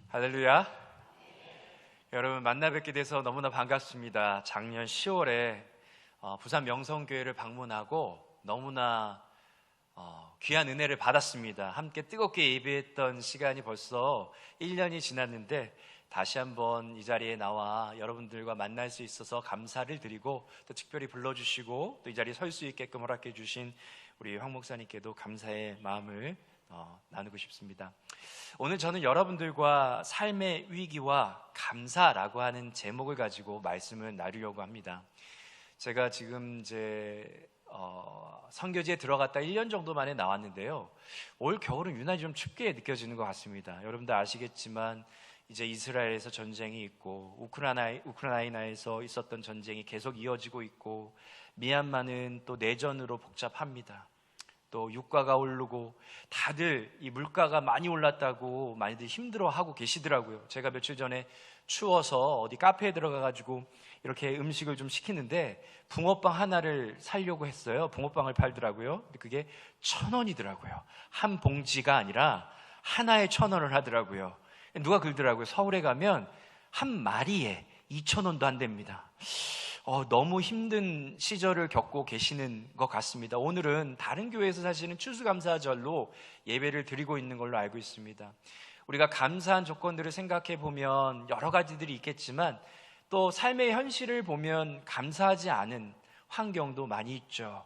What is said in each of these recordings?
할렐루야. 여러분 만나 뵙게 돼서 너무나 반갑습니다. 작년 10월에 부산 명성교회를 방문하고 너무나 귀한 은혜를 받았습니다. 함께 뜨겁게 예배했던 시간이 벌써 1년이 지났는데 다시 한번 이 자리에 나와 여러분들과 만날 수 있어서 감사를 드리고 또 특별히 불러주시고 또 이 자리에 설 수 있게끔 허락해 주신 우리 황 목사님께도 감사의 마음을 나누고 싶습니다. 오늘 저는 여러분들과 삶의 위기와 감사라고 하는 제목을 가지고 말씀을 나누려고 합니다. 제가 지금 선교지에 들어갔다 1년 정도 만에 나왔는데요. 올 겨울은 유난히 좀 춥게 느껴지는 것 같습니다. 여러분들 아시겠지만 이제 이스라엘에서 전쟁이 있고 우크라이나에서 있었던 전쟁이 계속 이어지고 있고 미얀마는 또 내전으로 복잡합니다. 또 유가가 오르고 다들 이 물가가 많이 올랐다고 많이들 힘들어하고 계시더라고요. 제가 며칠 전에 추워서 어디 카페에 들어가가지고 이렇게 음식을 좀 시키는데 붕어빵 하나를 사려고 했어요. 붕어빵을 팔더라고요. 근데 그게 1,000원이더라고요. 한 봉지가 아니라 하나에 1,000원을 하더라고요. 누가 그러더라고요. 서울에 가면 한 마리에 2,000원도 안 됩니다. 너무 힘든 시절을 겪고 계시는 것 같습니다. 오늘은 다른 교회에서 사실은 추수감사절로 예배를 드리고 있는 걸로 알고 있습니다. 우리가 감사한 조건들을 생각해 보면 여러 가지들이 있겠지만 또 삶의 현실을 보면 감사하지 않은 환경도 많이 있죠.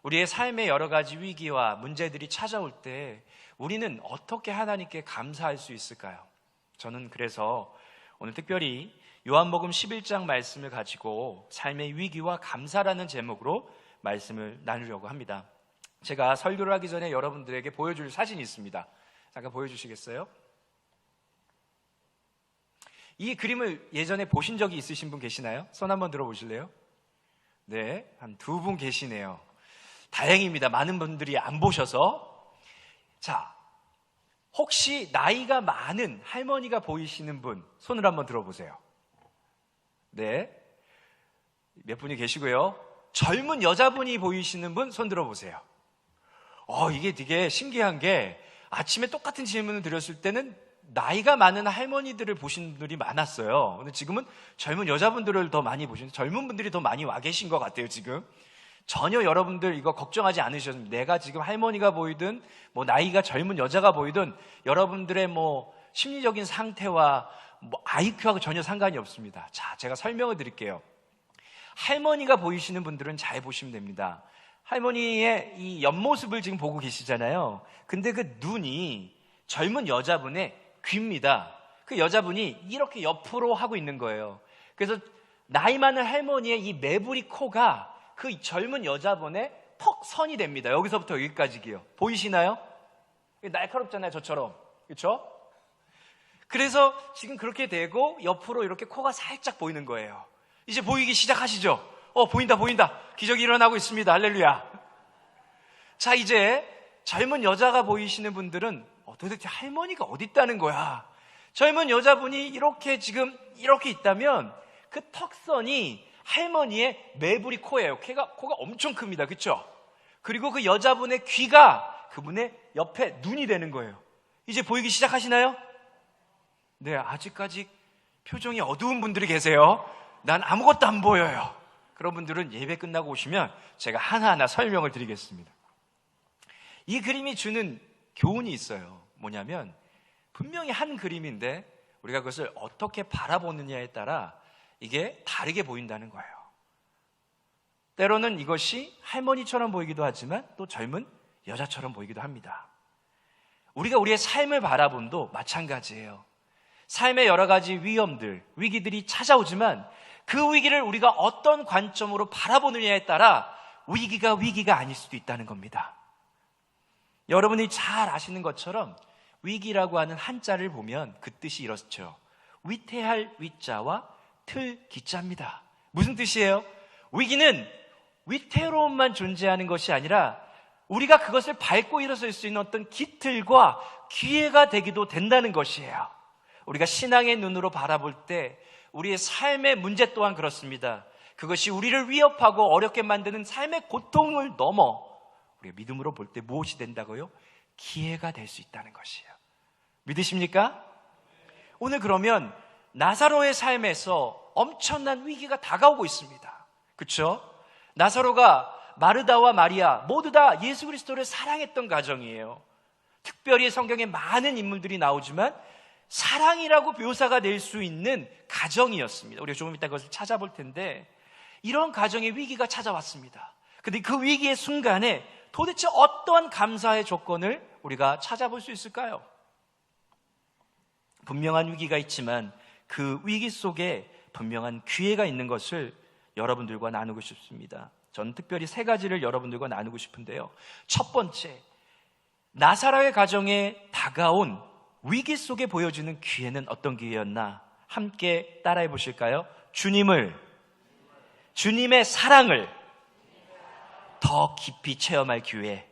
우리의 삶의 여러 가지 위기와 문제들이 찾아올 때 우리는 어떻게 하나님께 감사할 수 있을까요? 저는 그래서 오늘 특별히 요한복음 11장 말씀을 가지고 삶의 위기와 감사라는 제목으로 말씀을 나누려고 합니다. 제가 설교를 하기 전에 여러분들에게 보여줄 사진이 있습니다. 잠깐 보여주시겠어요? 이 그림을 예전에 보신 적이 있으신 분 계시나요? 손 한번 들어보실래요? 네, 한 2분 계시네요. 다행입니다. 많은 분들이 안 보셔서. 자, 혹시 나이가 많은 할머니가 보이시는 분 손을 한번 들어보세요. 네, 몇 분이 계시고요. 젊은 여자분이 보이시는 분 손 들어보세요. 이게 되게 신기한 게 아침에 똑같은 질문을 드렸을 때는 나이가 많은 할머니들을 보신 분들이 많았어요. 근데 지금은 젊은 여자분들을 더 많이 보시는, 젊은 분들이 더 많이 와 계신 것 같아요. 지금 전혀 여러분들 이거 걱정하지 않으셔도 됩니다. 내가 지금 할머니가 보이든 나이가 젊은 여자가 보이든 여러분들의 심리적인 상태와 IQ하고 전혀 상관이 없습니다. 자, 제가 설명을 드릴게요. 할머니가 보이시는 분들은 잘 보시면 됩니다. 할머니의 이 옆모습을 지금 보고 계시잖아요. 근데 그 눈이 젊은 여자분의 귀입니다. 그 여자분이 이렇게 옆으로 하고 있는 거예요. 그래서 나이 많은 할머니의 이 매부리 코가 그 젊은 여자분의 턱선이 됩니다. 여기서부터 여기까지요. 보이시나요? 날카롭잖아요. 저처럼. 그렇죠? 그래서 지금 그렇게 되고 옆으로 이렇게 코가 살짝 보이는 거예요. 이제 보이기 시작하시죠? 보인다. 기적이 일어나고 있습니다. 할렐루야. 자, 이제 젊은 여자가 보이시는 분들은 도대체 할머니가 어디 있다는 거야? 젊은 여자분이 이렇게 지금 이렇게 있다면 그 턱선이 할머니의 매부리 코예요. 코가 엄청 큽니다. 그렇죠? 그리고 그 여자분의 귀가 그분의 옆에 눈이 되는 거예요. 이제 보이기 시작하시나요? 네, 아직까지 표정이 어두운 분들이 계세요. 난 아무것도 안 보여요. 그런 분들은 예배 끝나고 오시면 제가 하나하나 설명을 드리겠습니다. 이 그림이 주는 교훈이 있어요. 뭐냐면 분명히 한 그림인데 우리가 그것을 어떻게 바라보느냐에 따라 이게 다르게 보인다는 거예요. 때로는 이것이 할머니처럼 보이기도 하지만 또 젊은 여자처럼 보이기도 합니다. 우리가 우리의 삶을 바라봄도 마찬가지예요. 삶의 여러 가지 위기들이 찾아오지만 그 위기를 우리가 어떤 관점으로 바라보느냐에 따라 위기가 아닐 수도 있다는 겁니다. 여러분이 잘 아시는 것처럼 위기라고 하는 한자를 보면 그 뜻이 이렇죠. 위태할 위자와 틀 기자입니다. 무슨 뜻이에요? 위기는 위태로움만 존재하는 것이 아니라 우리가 그것을 밟고 일어설 수 있는 어떤 기틀과 기회가 되기도 된다는 것이에요. 우리가 신앙의 눈으로 바라볼 때 우리의 삶의 문제 또한 그렇습니다. 그것이 우리를 위협하고 어렵게 만드는 삶의 고통을 넘어 우리가 믿음으로 볼 때 무엇이 된다고요? 기회가 될 수 있다는 것이에요. 믿으십니까? 오늘 그러면 나사로의 삶에서 엄청난 위기가 다가오고 있습니다. 그렇죠? 나사로가 마르다와 마리아 모두 다 예수 그리스도를 사랑했던 가정이에요. 특별히 성경에 많은 인물들이 나오지만 사랑이라고 묘사가 될 수 있는 가정이었습니다. 우리가 조금 이따 그것을 찾아볼 텐데 이런 가정의 위기가 찾아왔습니다. 근데 그 위기의 순간에 도대체 어떠한 감사의 조건을 우리가 찾아볼 수 있을까요? 분명한 위기가 있지만 그 위기 속에 분명한 기회가 있는 것을 여러분들과 나누고 싶습니다. 저는 특별히 세 가지를 여러분들과 나누고 싶은데요. 첫 번째, 나사로의 가정에 다가온 위기 속에 보여주는 기회는 어떤 기회였나? 함께 따라해 보실까요? 주님의 사랑을 더 깊이 체험할 기회.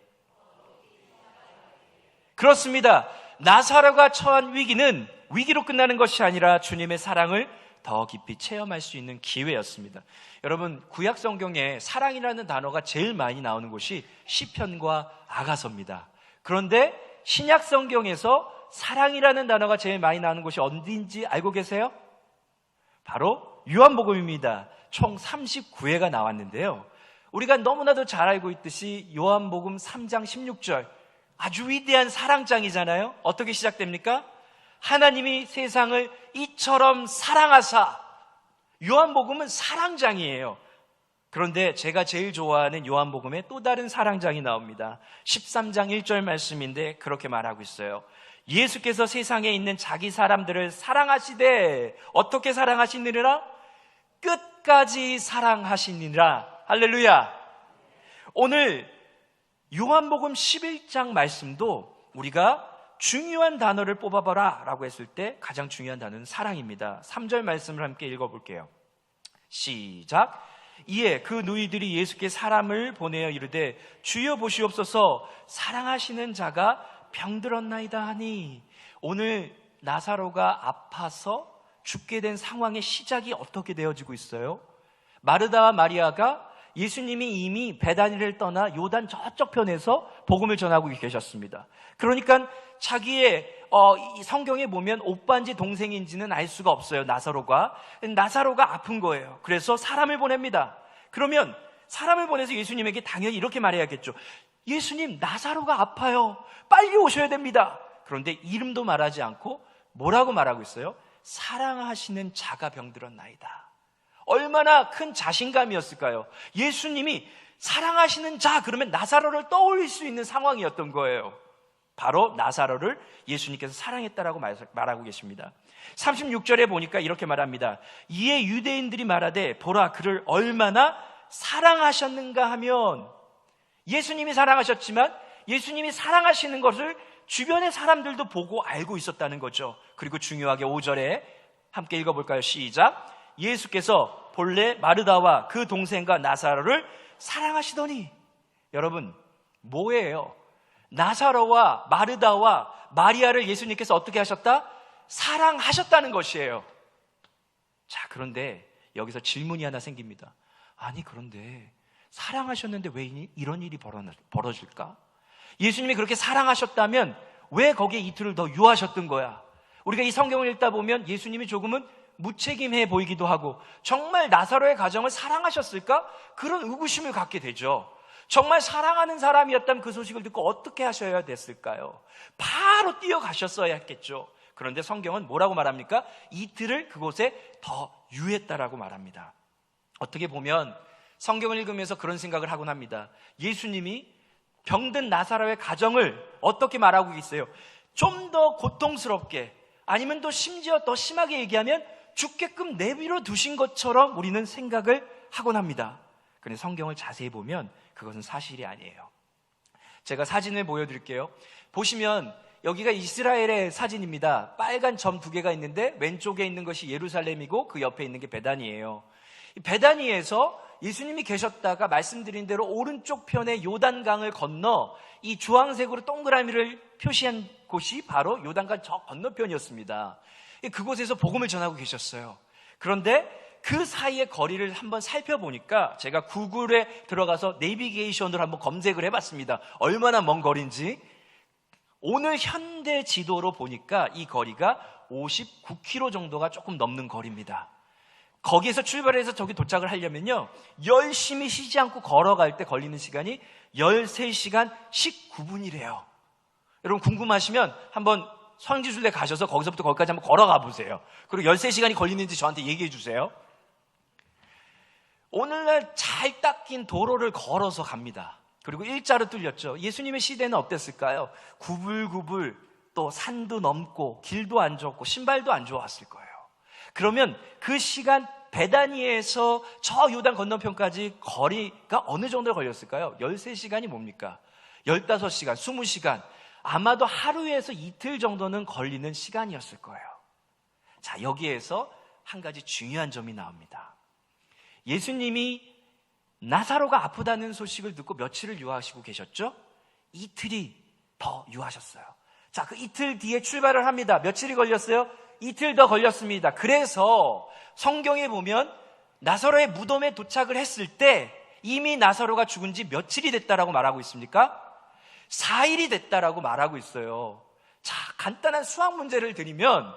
그렇습니다. 나사로가 처한 위기는 위기로 끝나는 것이 아니라 주님의 사랑을 더 깊이 체험할 수 있는 기회였습니다. 여러분, 구약 성경에 사랑이라는 단어가 제일 많이 나오는 곳이 시편과 아가서입니다. 그런데 신약 성경에서 사랑이라는 단어가 제일 많이 나오는 곳이 어디인지 알고 계세요? 바로 요한복음입니다. 총 39회가 나왔는데요. 우리가 너무나도 잘 알고 있듯이 요한복음 3장 16절 아주 위대한 사랑장이잖아요. 어떻게 시작됩니까? 하나님이 세상을 이처럼 사랑하사. 요한복음은 사랑장이에요. 그런데 제가 제일 좋아하는 요한복음에 또 다른 사랑장이 나옵니다. 13장 1절 말씀인데 그렇게 말하고 있어요. 예수께서 세상에 있는 자기 사람들을 사랑하시되 어떻게 사랑하시느니라? 끝까지 사랑하시느니라. 할렐루야. 오늘 요한복음 11장 말씀도 우리가 중요한 단어를 뽑아봐라 라고 했을 때 가장 중요한 단어는 사랑입니다. 3절 말씀을 함께 읽어볼게요. 시작. 이에 그 누이들이 예수께 사람을 보내어 이르되 주여 보시옵소서 사랑하시는 자가 병들었나이다 하니, 오늘 나사로가 아파서 죽게 된 상황의 시작이 어떻게 되어지고 있어요? 마르다와 마리아가 예수님이 이미 베다니를 떠나 요단 저쪽 편에서 복음을 전하고 계셨습니다. 그러니까 자기의 이 성경에 보면 오빠인지 동생인지는 알 수가 없어요. 나사로가 아픈 거예요. 그래서 사람을 보냅니다. 그러면 사람을 보내서 예수님에게 당연히 이렇게 말해야겠죠. 예수님, 나사로가 아파요. 빨리 오셔야 됩니다. 그런데 이름도 말하지 않고 뭐라고 말하고 있어요? 사랑하시는 자가 병들었나이다. 얼마나 큰 자신감이었을까요? 예수님이 사랑하시는 자 그러면 나사로를 떠올릴 수 있는 상황이었던 거예요. 바로 나사로를 예수님께서 사랑했다라고 말하고 계십니다. 36절에 보니까 이렇게 말합니다. 이에 유대인들이 말하되 보라 그를 얼마나 사랑하셨는가 하면, 예수님이 사랑하셨지만 예수님이 사랑하시는 것을 주변의 사람들도 보고 알고 있었다는 거죠. 그리고 중요하게 5절에 함께 읽어볼까요? 시작. 예수께서 본래 마르다와 그 동생과 나사로를 사랑하시더니. 여러분, 뭐예요? 나사로와 마르다와 마리아를 예수님께서 어떻게 하셨다? 사랑하셨다는 것이에요. 자, 그런데 여기서 질문이 하나 생깁니다. 아니, 그런데 사랑하셨는데 왜 이런 일이 벌어질까? 예수님이 그렇게 사랑하셨다면 왜 거기에 이틀을 더 유하셨던 거야? 우리가 이 성경을 읽다 보면 예수님이 조금은 무책임해 보이기도 하고, 정말 나사로의 가정을 사랑하셨을까? 그런 의구심을 갖게 되죠. 정말 사랑하는 사람이었다면 그 소식을 듣고 어떻게 하셔야 됐을까요? 바로 뛰어가셨어야 했겠죠. 그런데 성경은 뭐라고 말합니까? 이틀을 그곳에 더 유했다라고 말합니다. 어떻게 보면 성경을 읽으면서 그런 생각을 하곤 합니다. 예수님이 병든 나사로의 가정을 어떻게 말하고 있어요? 좀 더 고통스럽게, 아니면 또 심지어 더 심하게 얘기하면 죽게끔 내버려 두신 것처럼 우리는 생각을 하곤 합니다. 그런데 성경을 자세히 보면 그것은 사실이 아니에요. 제가 사진을 보여드릴게요. 보시면 여기가 이스라엘의 사진입니다. 빨간 점 2개가 있는데 왼쪽에 있는 것이 예루살렘이고 그 옆에 있는 게 베다니예요. 베다니에서 예수님이 계셨다가 말씀드린 대로 오른쪽 편에 요단강을 건너 이 주황색으로 동그라미를 표시한 곳이 바로 요단강 저 건너편이었습니다. 그곳에서 복음을 전하고 계셨어요. 그런데 그 사이의 거리를 한번 살펴보니까 제가 구글에 들어가서 내비게이션으로 한번 검색을 해봤습니다. 얼마나 먼 거리인지. 오늘 현대 지도로 보니까 이 거리가 59km 정도가 조금 넘는 거리입니다. 거기에서 출발해서 저기 도착을 하려면요, 열심히 쉬지 않고 걸어갈 때 걸리는 시간이 13시간 19분이래요. 여러분 궁금하시면 한번 성지순례 가셔서 거기서부터 거기까지 한번 걸어가 보세요. 그리고 13시간이 걸리는지 저한테 얘기해 주세요. 오늘날 잘 닦인 도로를 걸어서 갑니다. 그리고 일자로 뚫렸죠. 예수님의 시대는 어땠을까요? 구불구불, 또 산도 넘고 길도 안 좋고 신발도 안 좋았을 거예요. 그러면 그 시간 베다니에서 저 요단 건너편까지 거리가 어느 정도 걸렸을까요? 13시간이 뭡니까? 15시간, 20시간, 아마도 하루에서 이틀 정도는 걸리는 시간이었을 거예요. 자, 여기에서 한 가지 중요한 점이 나옵니다. 예수님이 나사로가 아프다는 소식을 듣고 며칠을 유하시고 계셨죠? 이틀이 더 유하셨어요. 자, 그 이틀 뒤에 출발을 합니다. 며칠이 걸렸어요? 이틀 더 걸렸습니다. 그래서 성경에 보면 나사로의 무덤에 도착을 했을 때 이미 나사로가 죽은 지 며칠이 됐다라고 말하고 있습니까? 4일이 됐다라고 말하고 있어요. 자, 간단한 수학 문제를 드리면,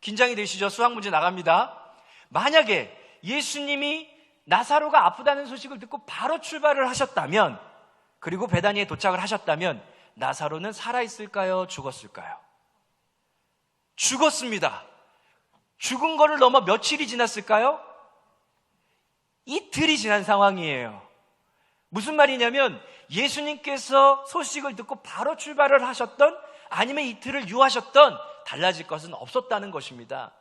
긴장이 되시죠? 수학 문제 나갑니다. 만약에 예수님이 나사로가 아프다는 소식을 듣고 바로 출발을 하셨다면, 그리고 베다니에 도착을 하셨다면 나사로는 살아있을까요? 죽었을까요? 죽었습니다. 죽은 거를 넘어 며칠이 지났을까요? 이틀이 지난 상황이에요. 무슨 말이냐면 예수님께서 소식을 듣고 바로 출발을 하셨던, 아니면 이틀을 유하셨던, 달라질 것은 없었다는 것입니다.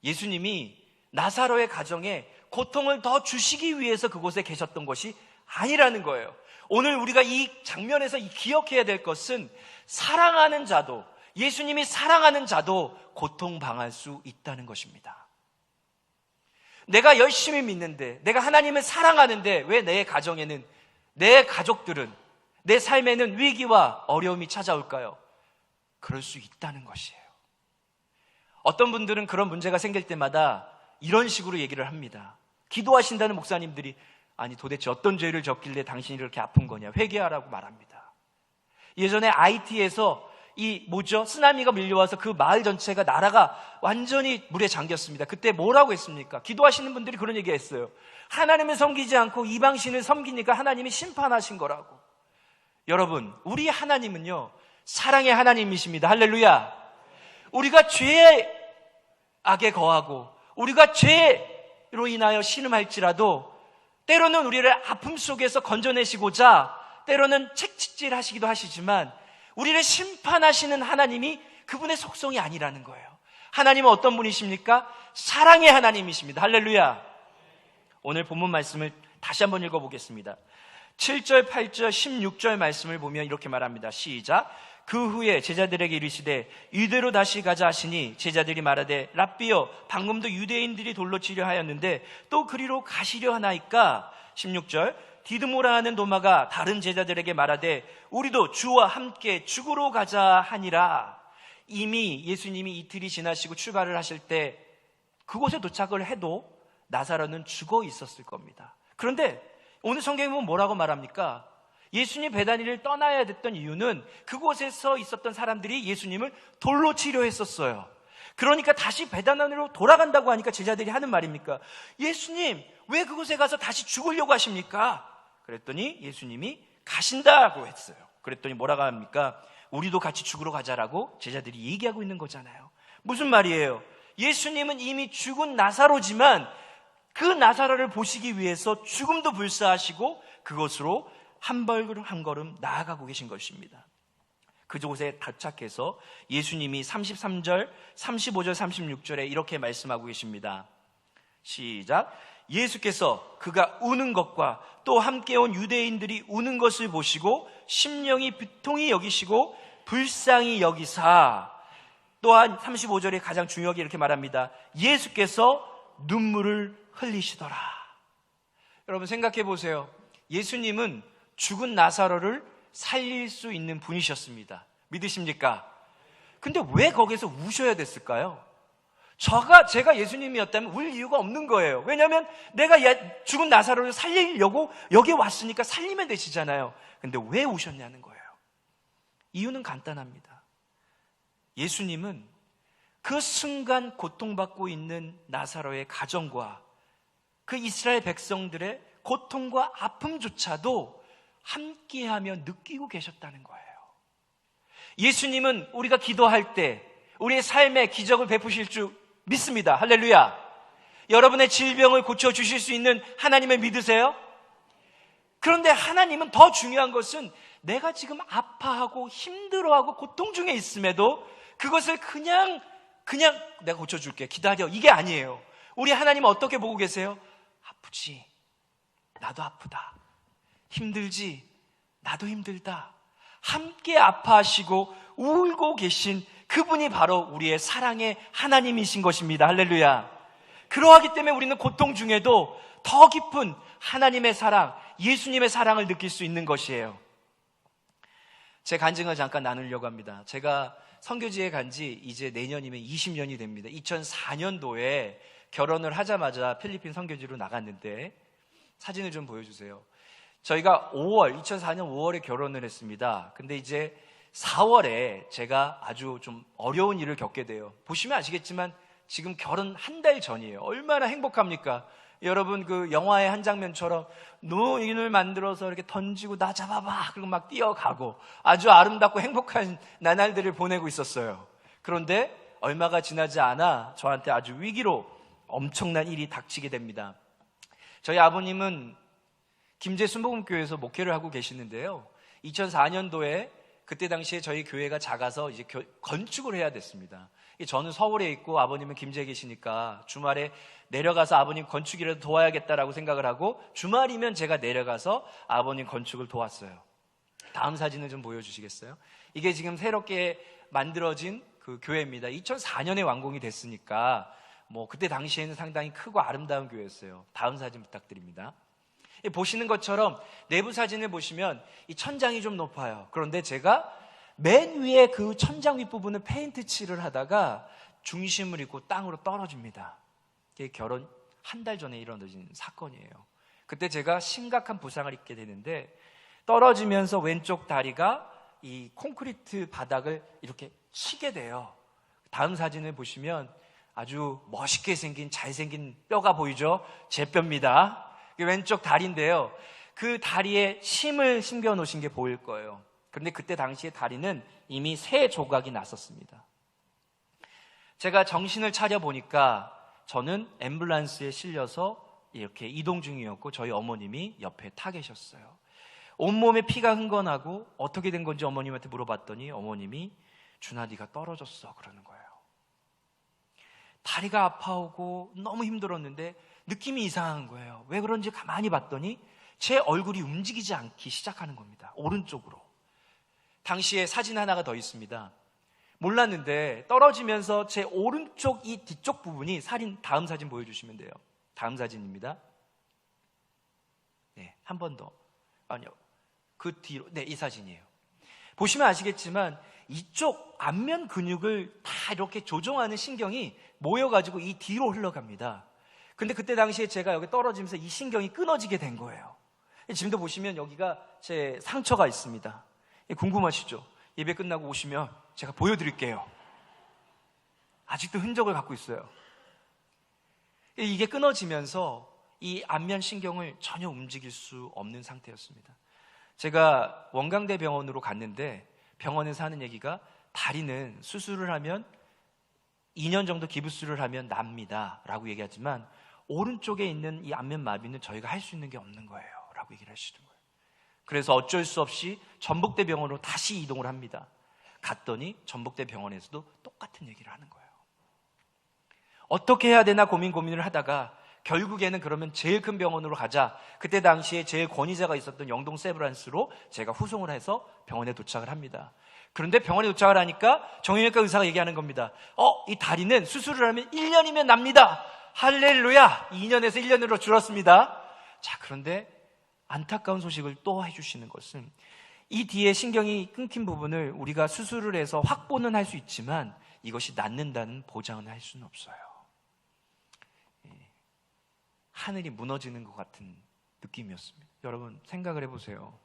예수님이 나사로의 가정에 고통을 더 주시기 위해서 그곳에 계셨던 것이 아니라는 거예요. 오늘 우리가 이 장면에서 기억해야 될 것은, 사랑하는 자도, 예수님이 사랑하는 자도 고통당할 수 있다는 것입니다. 내가 열심히 믿는데, 내가 하나님을 사랑하는데 왜 내 가정에는, 내 가족들은, 내 삶에는 위기와 어려움이 찾아올까요? 그럴 수 있다는 것이에요. 어떤 분들은 그런 문제가 생길 때마다 이런 식으로 얘기를 합니다. 기도하신다는 목사님들이, 아니 도대체 어떤 죄를 졌길래 당신이 이렇게 아픈 거냐, 회개하라고 말합니다. 예전에 IT에서 쓰나미가 밀려와서 그 마을 전체가, 나라가 완전히 물에 잠겼습니다. 그때 뭐라고 했습니까? 기도하시는 분들이 그런 얘기 했어요. 하나님을 섬기지 않고 이방신을 섬기니까 하나님이 심판하신 거라고. 여러분, 우리 하나님은요, 사랑의 하나님이십니다. 할렐루야. 우리가 죄의 악에 거하고 우리가 죄로 인하여 신음할지라도 때로는 우리를 아픔 속에서 건져내시고자 때로는 책찍질 하시기도 하시지만, 우리를 심판하시는 하나님이 그분의 속성이 아니라는 거예요. 하나님은 어떤 분이십니까? 사랑의 하나님이십니다. 할렐루야. 오늘 본문 말씀을 다시 한번 읽어보겠습니다. 7절, 8절, 16절 말씀을 보면 이렇게 말합니다. 시작. 그 후에 제자들에게 이르시되 유대로 다시 가자 하시니, 제자들이 말하되 랍비여, 방금도 유대인들이 돌로 치려 하였는데 또 그리로 가시려 하나이까? 16절. 디드모라 하는 도마가 다른 제자들에게 말하되 우리도 주와 함께 죽으러 가자 하니라. 이미 예수님이 이틀이 지나시고 출발을 하실 때 그곳에 도착을 해도 나사로는 죽어 있었을 겁니다. 그런데 오늘 성경에 보면 뭐라고 말합니까? 예수님 베다니를 떠나야 됐던 이유는 그곳에서 있었던 사람들이 예수님을 돌로 치려 했었어요. 그러니까 다시 베다니로 돌아간다고 하니까 제자들이 하는 말입니까? 예수님, 왜 그곳에 가서 다시 죽으려고 하십니까? 그랬더니 예수님이 가신다고 했어요. 그랬더니 뭐라고 합니까? 우리도 같이 죽으러 가자라고 제자들이 얘기하고 있는 거잖아요. 무슨 말이에요? 예수님은 이미 죽은 나사로지만 그 나사로를 보시기 위해서 죽음도 불사하시고 그것으로 한 걸음 한 걸음 나아가고 계신 것입니다. 그곳에 도착해서 예수님이 33절, 35절, 36절에 이렇게 말씀하고 계십니다. 시작. 예수께서 그가 우는 것과 또 함께 온 유대인들이 우는 것을 보시고 심령이 비통히 여기시고 불쌍히 여기사, 또한 35절에 가장 중요하게 이렇게 말합니다. 예수께서 눈물을 흘리시더라. 여러분 생각해 보세요. 예수님은 죽은 나사로를 살릴 수 있는 분이셨습니다. 믿으십니까? 근데 왜 거기서 우셔야 됐을까요? 제가 예수님이었다면 울 이유가 없는 거예요. 왜냐하면 내가 죽은 나사로를 살리려고 여기 왔으니까 살리면 되시잖아요. 근데 왜 우셨냐는 거예요. 이유는 간단합니다. 예수님은 그 순간 고통받고 있는 나사로의 가정과 그 이스라엘 백성들의 고통과 아픔조차도 함께하며 느끼고 계셨다는 거예요. 예수님은 우리가 기도할 때 우리의 삶에 기적을 베푸실 줄 믿습니다. 할렐루야. 여러분의 질병을 고쳐주실 수 있는 하나님을 믿으세요? 그런데 하나님은 더 중요한 것은 내가 지금 아파하고 힘들어하고 고통 중에 있음에도 그것을 그냥 내가 고쳐줄게, 기다려, 이게 아니에요. 우리 하나님은 어떻게 보고 계세요? 아프지? 나도 아프다. 힘들지? 나도 힘들다. 함께 아파하시고 울고 계신 그분이 바로 우리의 사랑의 하나님이신 것입니다. 할렐루야. 그러하기 때문에 우리는 고통 중에도 더 깊은 하나님의 사랑, 예수님의 사랑을 느낄 수 있는 것이에요. 제 간증을 잠깐 나누려고 합니다. 제가 선교지에 간 지 이제 내년이면 20년이 됩니다. 2004년도에 결혼을 하자마자 필리핀 선교지로 나갔는데 사진을 좀 보여주세요. 저희가 2004년 5월에 결혼을 했습니다. 근데 이제 4월에 제가 아주 좀 어려운 일을 겪게 돼요. 보시면 아시겠지만 지금 결혼 한 달 전이에요. 얼마나 행복합니까? 여러분 그 영화의 한 장면처럼 노인을 만들어서 이렇게 던지고 나 잡아봐 그리고 막 뛰어가고 아주 아름답고 행복한 나날들을 보내고 있었어요. 그런데 얼마가 지나지 않아 저한테 아주 위기로 엄청난 일이 닥치게 됩니다. 저희 아버님은 김제 순복음교회에서 목회를 하고 계시는데요. 2004년도에 그때 당시에 저희 교회가 작아서 이제 건축을 해야 됐습니다. 저는 서울에 있고 아버님은 김제에 계시니까 주말에 내려가서 아버님 건축이라도 도와야겠다라고 생각을 하고 주말이면 제가 내려가서 아버님 건축을 도왔어요. 다음 사진을 좀 보여주시겠어요? 이게 지금 새롭게 만들어진 그 교회입니다. 2004년에 완공이 됐으니까 그때 당시에는 상당히 크고 아름다운 교회였어요. 다음 사진 부탁드립니다. 보시는 것처럼 내부 사진을 보시면 이 천장이 좀 높아요. 그런데 제가 맨 위에 그 천장 윗부분을 페인트 칠을 하다가 중심을 잃고 땅으로 떨어집니다. 이게 결혼 한 달 전에 일어나진 사건이에요. 그때 제가 심각한 부상을 입게 되는데 떨어지면서 왼쪽 다리가 이 콘크리트 바닥을 이렇게 치게 돼요. 다음 사진을 보시면 아주 멋있게 생긴 잘생긴 뼈가 보이죠? 제 뼈입니다. 왼쪽 다리인데요. 그 다리에 심을 심겨 놓으신 게 보일 거예요. 그런데 그때 당시에 다리는 이미 세 조각이 났었습니다. 제가 정신을 차려 보니까 저는 앰뷸런스에 실려서 이렇게 이동 중이었고 저희 어머님이 옆에 타 계셨어요. 온몸에 피가 흥건하고 어떻게 된 건지 어머님한테 물어봤더니 어머님이 준아 네가 떨어졌어 그러는 거예요. 다리가 아파오고 너무 힘들었는데 느낌이 이상한 거예요. 왜 그런지 가만히 봤더니 제 얼굴이 움직이지 않기 시작하는 겁니다. 오른쪽으로. 당시에 사진 하나가 더 있습니다. 몰랐는데 떨어지면서 제 오른쪽 이 뒤쪽 부분이 다음 사진 보여주시면 돼요. 다음 사진입니다. 네, 한 번 더. 아니요. 그 뒤로. 네, 이 사진이에요. 보시면 아시겠지만 이쪽 안면 근육을 다 이렇게 조종하는 신경이 모여가지고 이 뒤로 흘러갑니다. 근데 그때 당시에 제가 여기 떨어지면서 이 신경이 끊어지게 된 거예요. 지금도 보시면 여기가 제 상처가 있습니다. 궁금하시죠? 예배 끝나고 오시면 제가 보여드릴게요. 아직도 흔적을 갖고 있어요. 이게 끊어지면서 이 안면 신경을 전혀 움직일 수 없는 상태였습니다. 제가 원광대 병원으로 갔는데 병원에서 하는 얘기가 다리는 수술을 하면 2년 정도 기부술을 하면 납니다 라고 얘기하지만 오른쪽에 있는 이 안면 마비는 저희가 할 수 있는 게 없는 거예요 라고 얘기를 하시는 거예요. 그래서 어쩔 수 없이 전북대 병원으로 다시 이동을 합니다. 갔더니 전북대 병원에서도 똑같은 얘기를 하는 거예요. 어떻게 해야 되나 고민을 하다가 결국에는 그러면 제일 큰 병원으로 가자. 그때 당시에 제일 권위자가 있었던 영동 세브란스로 제가 후송을 해서 병원에 도착을 합니다. 그런데 병원에 도착을 하니까 정형외과 의사가 얘기하는 겁니다. 이 다리는 수술을 하면 1년이면 납니다. 할렐루야! 2년에서 1년으로 줄었습니다. 자, 그런데 안타까운 소식을 또 해주시는 것은 이 뒤에 신경이 끊긴 부분을 우리가 수술을 해서 확보는 할 수 있지만 이것이 낫는다는 보장은 할 수는 없어요. 하늘이 무너지는 것 같은 느낌이었습니다. 여러분 생각을 해보세요.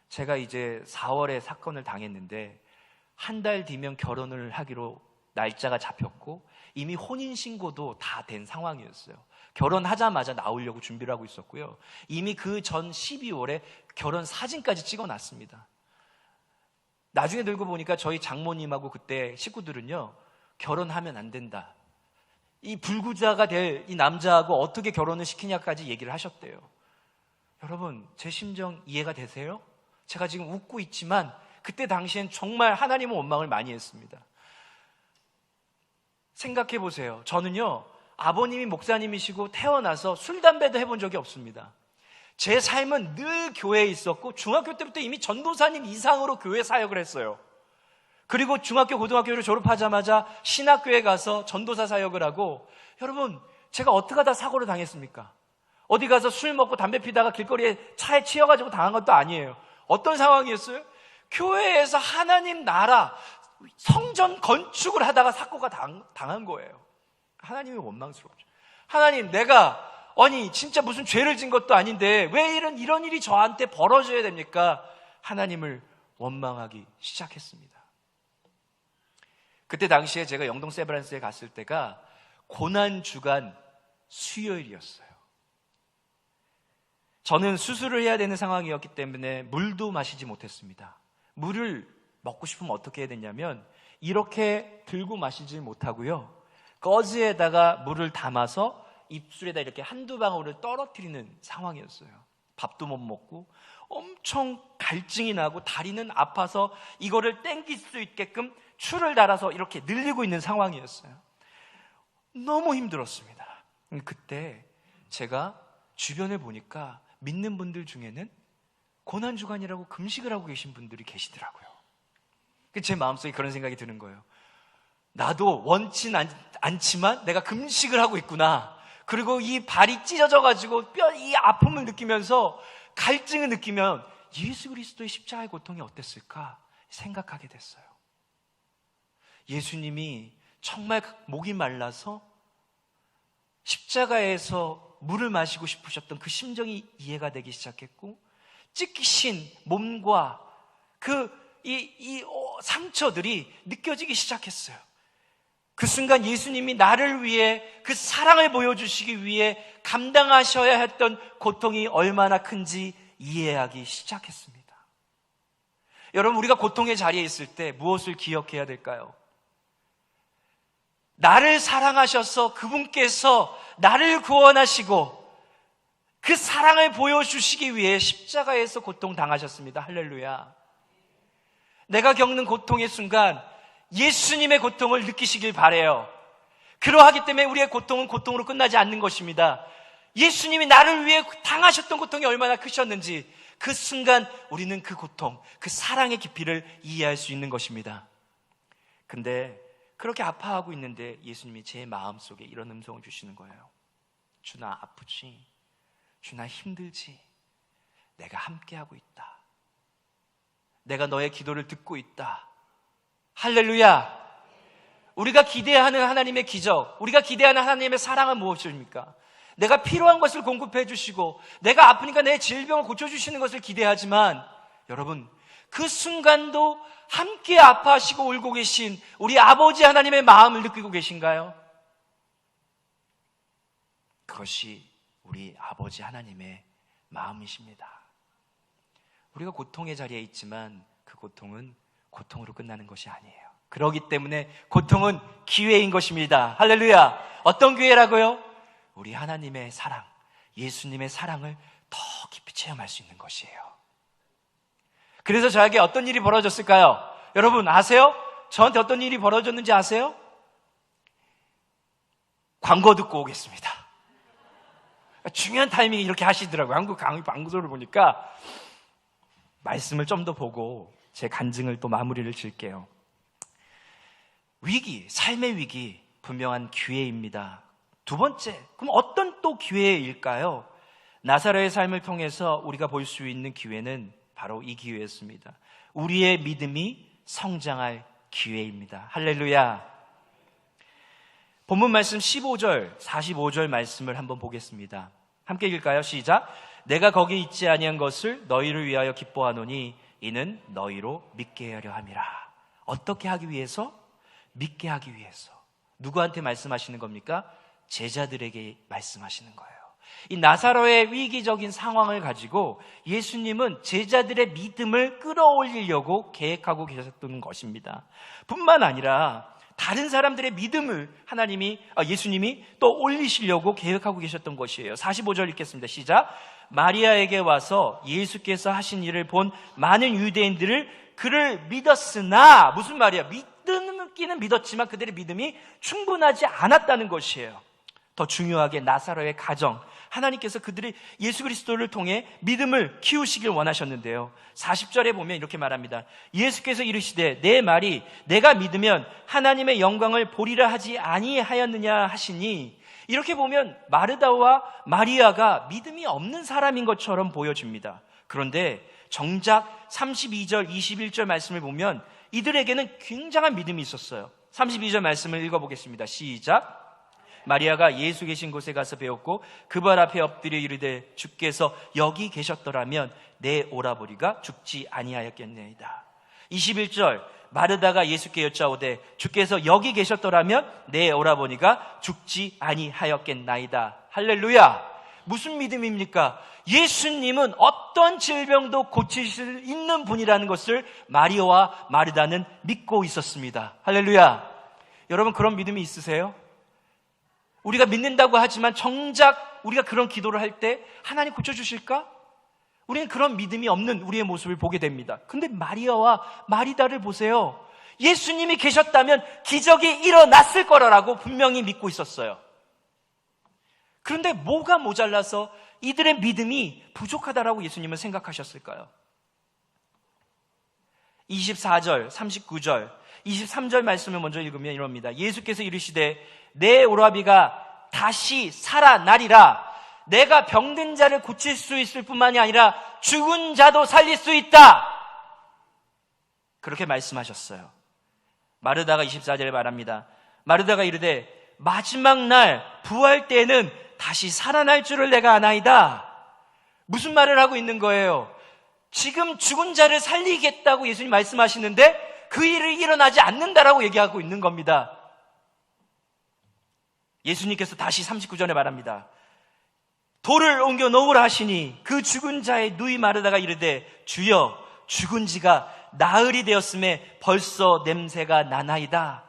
제가 이제 4월에 사건을 당했는데 한 달 뒤면 결혼을 하기로 날짜가 잡혔고 이미 혼인신고도 다 된 상황이었어요. 결혼하자마자 나오려고 준비를 하고 있었고요. 이미 그 전 12월에 결혼 사진까지 찍어놨습니다. 나중에 들고 보니까 저희 장모님하고 그때 식구들은요, 결혼하면 안 된다. 이 불구자가 될 이 남자하고 어떻게 결혼을 시키냐까지 얘기를 하셨대요. 여러분, 제 심정 이해가 되세요? 제가 지금 웃고 있지만 그때 당시엔 정말 하나님은 원망을 많이 했습니다. 생각해 보세요. 저는요, 아버님이 목사님이시고 태어나서 술, 담배도 해본 적이 없습니다. 제 삶은 늘 교회에 있었고 중학교 때부터 이미 전도사님 이상으로 교회 사역을 했어요. 그리고 중학교, 고등학교를 졸업하자마자 신학교에 가서 전도사 사역을 하고, 여러분, 제가 어떻게 하다 사고를 당했습니까? 어디 가서 술 먹고 담배 피다가 길거리에 차에 치여가지고 당한 것도 아니에요. 어떤 상황이었어요? 교회에서 하나님 나라 성전 건축을 하다가 사고가 당한 거예요. 하나님이 원망스럽죠. 하나님, 내가 진짜 무슨 죄를 진 것도 아닌데 왜 이런 일이 저한테 벌어져야 됩니까? 하나님을 원망하기 시작했습니다. 그때 당시에 제가 영동 세브란스에 갔을 때가 고난주간 수요일이었어요. 저는 수술을 해야 되는 상황이었기 때문에 물도 마시지 못했습니다. 물을 먹고 싶으면 어떻게 해야 되냐면 이렇게 들고 마시지 못하고요, 거즈에다가 물을 담아서 입술에다 이렇게 한두 방울을 떨어뜨리는 상황이었어요. 밥도 못 먹고 엄청 갈증이 나고 다리는 아파서 이거를 땡길 수 있게끔 줄을 달아서 이렇게 늘리고 있는 상황이었어요. 너무 힘들었습니다. 그때 제가 주변에 보니까 믿는 분들 중에는 고난주간이라고 금식을 하고 계신 분들이 계시더라고요. 제 마음속에 그런 생각이 드는 거예요. 나도 원치는 않지만 내가 금식을 하고 있구나. 그리고 이 발이 찢어져가지고 이 아픔을 느끼면서 갈증을 느끼면 예수 그리스도의 십자가의 고통이 어땠을까 생각하게 됐어요. 예수님이 정말 목이 말라서 십자가에서 물을 마시고 싶으셨던 그 심정이 이해가 되기 시작했고, 찢기신 몸과 상처들이 느껴지기 시작했어요. 그 순간 예수님이 나를 위해 그 사랑을 보여주시기 위해 감당하셔야 했던 고통이 얼마나 큰지 이해하기 시작했습니다. 여러분, 우리가 고통의 자리에 있을 때 무엇을 기억해야 될까요? 나를 사랑하셔서 그분께서 나를 구원하시고 그 사랑을 보여주시기 위해 십자가에서 고통당하셨습니다. 할렐루야. 내가 겪는 고통의 순간 예수님의 고통을 느끼시길 바라요. 그러하기 때문에 우리의 고통은 고통으로 끝나지 않는 것입니다. 예수님이 나를 위해 당하셨던 고통이 얼마나 크셨는지 그 순간 우리는 그 고통, 그 사랑의 깊이를 이해할 수 있는 것입니다. 근데 그렇게 아파하고 있는데 예수님이 제 마음속에 이런 음성을 주시는 거예요. 주나 아프지? 주나 힘들지? 내가 함께하고 있다. 내가 너의 기도를 듣고 있다. 할렐루야. 우리가 기대하는 하나님의 기적, 우리가 기대하는 하나님의 사랑은 무엇입니까? 내가 필요한 것을 공급해 주시고 내가 아프니까 내 질병을 고쳐주시는 것을 기대하지만, 여러분, 그 순간도 함께 아파하시고 울고 계신 우리 아버지 하나님의 마음을 느끼고 계신가요? 그것이 우리 아버지 하나님의 마음이십니다. 우리가 고통의 자리에 있지만 그 고통은 고통으로 끝나는 것이 아니에요. 그렇기 때문에 고통은 기회인 것입니다. 할렐루야. 어떤 기회라고요? 우리 하나님의 사랑, 예수님의 사랑을 더 깊이 체험할 수 있는 것이에요. 그래서 저에게 어떤 일이 벌어졌을까요? 여러분 아세요? 저한테 어떤 일이 벌어졌는지 아세요? 광고 듣고 오겠습니다. 중요한 타이밍에 이렇게 하시더라고요. 한국 광고소를 보니까. 말씀을 좀 더 보고 제 간증을 또 마무리를 질게요. 위기, 삶의 위기, 분명한 기회입니다. 두 번째, 그럼 어떤 또 기회일까요? 나사로의 삶을 통해서 우리가 볼 수 있는 기회는 바로 이 기회였습니다. 우리의 믿음이 성장할 기회입니다. 할렐루야. 본문 말씀 15절, 45절 말씀을 한번 보겠습니다. 함께 읽을까요? 시작. 내가 거기 있지 아니한 것을 너희를 위하여 기뻐하노니 이는 너희로 믿게 하려 함이라. 어떻게 하기 위해서? 믿게 하기 위해서. 누구한테 말씀하시는 겁니까? 제자들에게 말씀하시는 거예요. 이 나사로의 위기적인 상황을 가지고 예수님은 제자들의 믿음을 끌어올리려고 계획하고 계셨던 것입니다. 뿐만 아니라 다른 사람들의 믿음을 예수님이 또 올리시려고 계획하고 계셨던 것이에요. 45절 읽겠습니다. 시작. 마리아에게 와서 예수께서 하신 일을 본 많은 유대인들을 그를 믿었으나, 무슨 말이야? 믿기는 믿었지만 그들의 믿음이 충분하지 않았다는 것이에요. 더 중요하게 나사로의 가정, 하나님께서 그들이 예수 그리스도를 통해 믿음을 키우시길 원하셨는데요. 40절에 보면 이렇게 말합니다. 예수께서 이르시되 내 말이 내가 믿으면 하나님의 영광을 보리라 하지 아니하였느냐 하시니, 이렇게 보면 마르다와 마리아가 믿음이 없는 사람인 것처럼 보여집니다. 그런데 정작 32절, 21절 말씀을 보면 이들에게는 굉장한 믿음이 있었어요. 32절 말씀을 읽어보겠습니다. 시작. 마리아가 예수 계신 곳에 가서 배웠고 그 발 앞에 엎드려 이르되 주께서 여기 계셨더라면 내 오라버니가 죽지 아니하였겠나이다. 21절 마르다가 예수께 여짜오되 주께서 여기 계셨더라면 내 오라버니가 죽지 아니하였겠나이다. 할렐루야. 무슨 믿음입니까? 예수님은 어떤 질병도 고칠 수 있는 분이라는 것을 마리아와 마르다는 믿고 있었습니다. 할렐루야. 여러분, 그런 믿음이 있으세요? 우리가 믿는다고 하지만 정작 우리가 그런 기도를 할 때 하나님 고쳐주실까? 우리는 그런 믿음이 없는 우리의 모습을 보게 됩니다. 근데 마리아와 마리다를 보세요. 예수님이 계셨다면 기적이 일어났을 거라고 분명히 믿고 있었어요. 그런데 뭐가 모자라서 이들의 믿음이 부족하다라고 예수님은 생각하셨을까요? 24절, 39절, 23절 말씀을 먼저 읽으면 이럽니다. 예수께서 이르시되 내 오라비가 다시 살아나리라. 내가 병든 자를 고칠 수 있을 뿐만이 아니라 죽은 자도 살릴 수 있다. 그렇게 말씀하셨어요. 마르다가 24절에 말합니다. 마르다가 이르되 마지막 날 부활 때에는 다시 살아날 줄을 내가 아나이다. 무슨 말을 하고 있는 거예요? 지금 죽은 자를 살리겠다고 예수님 말씀하시는데 그 일이 일어나지 않는다라고 얘기하고 있는 겁니다. 예수님께서 다시 39절에 말합니다. 돌을 옮겨 놓으라 하시니 그 죽은 자의 누이 마르다가 이르되 주여 죽은 지가 나흘이 되었음에 벌써 냄새가 나나이다.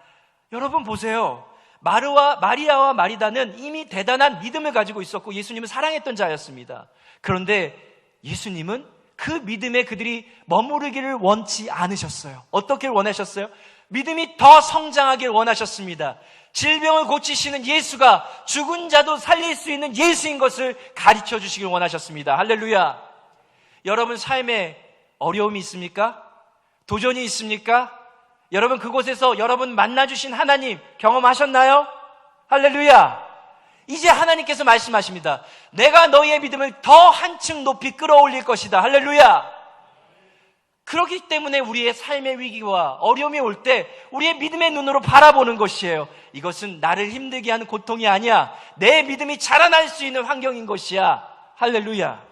여러분 보세요. 마리아와 마리다는 이미 대단한 믿음을 가지고 있었고 예수님을 사랑했던 자였습니다. 그런데 예수님은 그 믿음에 그들이 머무르기를 원치 않으셨어요. 어떻게 원하셨어요? 믿음이 더 성장하길 원하셨습니다. 질병을 고치시는 예수가 죽은 자도 살릴 수 있는 예수인 것을 가르쳐 주시길 원하셨습니다. 할렐루야. 여러분 삶에 어려움이 있습니까? 도전이 있습니까? 여러분 그곳에서 여러분 만나주신 하나님 경험하셨나요? 할렐루야. 이제 하나님께서 말씀하십니다. 내가 너희의 믿음을 더 한층 높이 끌어올릴 것이다. 할렐루야. 그렇기 때문에 우리의 삶의 위기와 어려움이 올 때 우리의 믿음의 눈으로 바라보는 것이에요. 이것은 나를 힘들게 하는 고통이 아니야. 내 믿음이 자라날 수 있는 환경인 것이야. 할렐루야.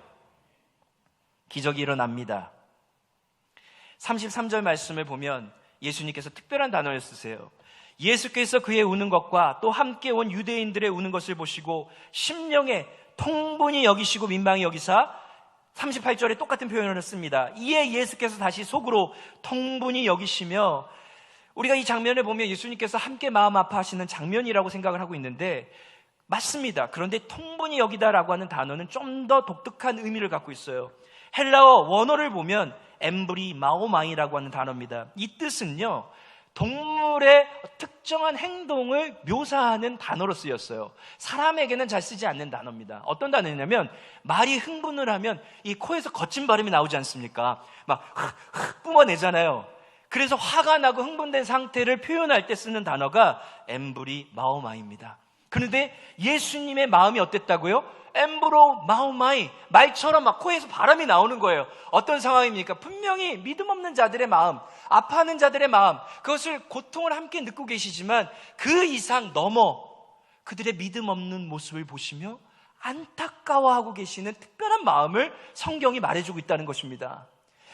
기적이 일어납니다. 33절 말씀을 보면 예수님께서 특별한 단어를 쓰세요. 예수께서 그의 우는 것과 또 함께 온 유대인들의 우는 것을 보시고 심령에 통분히 여기시고 민망히 여기사 38절에 똑같은 표현을 씁니다. 이에 예수께서 다시 속으로 통분히 여기시며, 우리가 이 장면을 보면 예수님께서 함께 마음 아파하시는 장면이라고 생각을 하고 있는데 맞습니다. 그런데 통분히 여기다라고 하는 단어는 좀 더 독특한 의미를 갖고 있어요. 헬라어 원어를 보면 엠브리 마오마이라고 하는 단어입니다. 이 뜻은요, 동물의 특정한 행동을 묘사하는 단어로 쓰였어요. 사람에게는 잘 쓰지 않는 단어입니다. 어떤 단어냐면 말이 흥분을 하면 이 코에서 거친 발음이 나오지 않습니까? 막 뿜어내잖아요. 그래서 화가 나고 흥분된 상태를 표현할 때 쓰는 단어가 엠브리 마오마이입니다. 그런데 예수님의 마음이 어땠다고요? 엠브로 마오마이, 말처럼 막 코에서 바람이 나오는 거예요. 어떤 상황입니까? 분명히 믿음 없는 자들의 마음, 아파하는 자들의 마음, 그것을 고통을 함께 느끼고 계시지만 그 이상 넘어 그들의 믿음 없는 모습을 보시며 안타까워하고 계시는 특별한 마음을 성경이 말해주고 있다는 것입니다.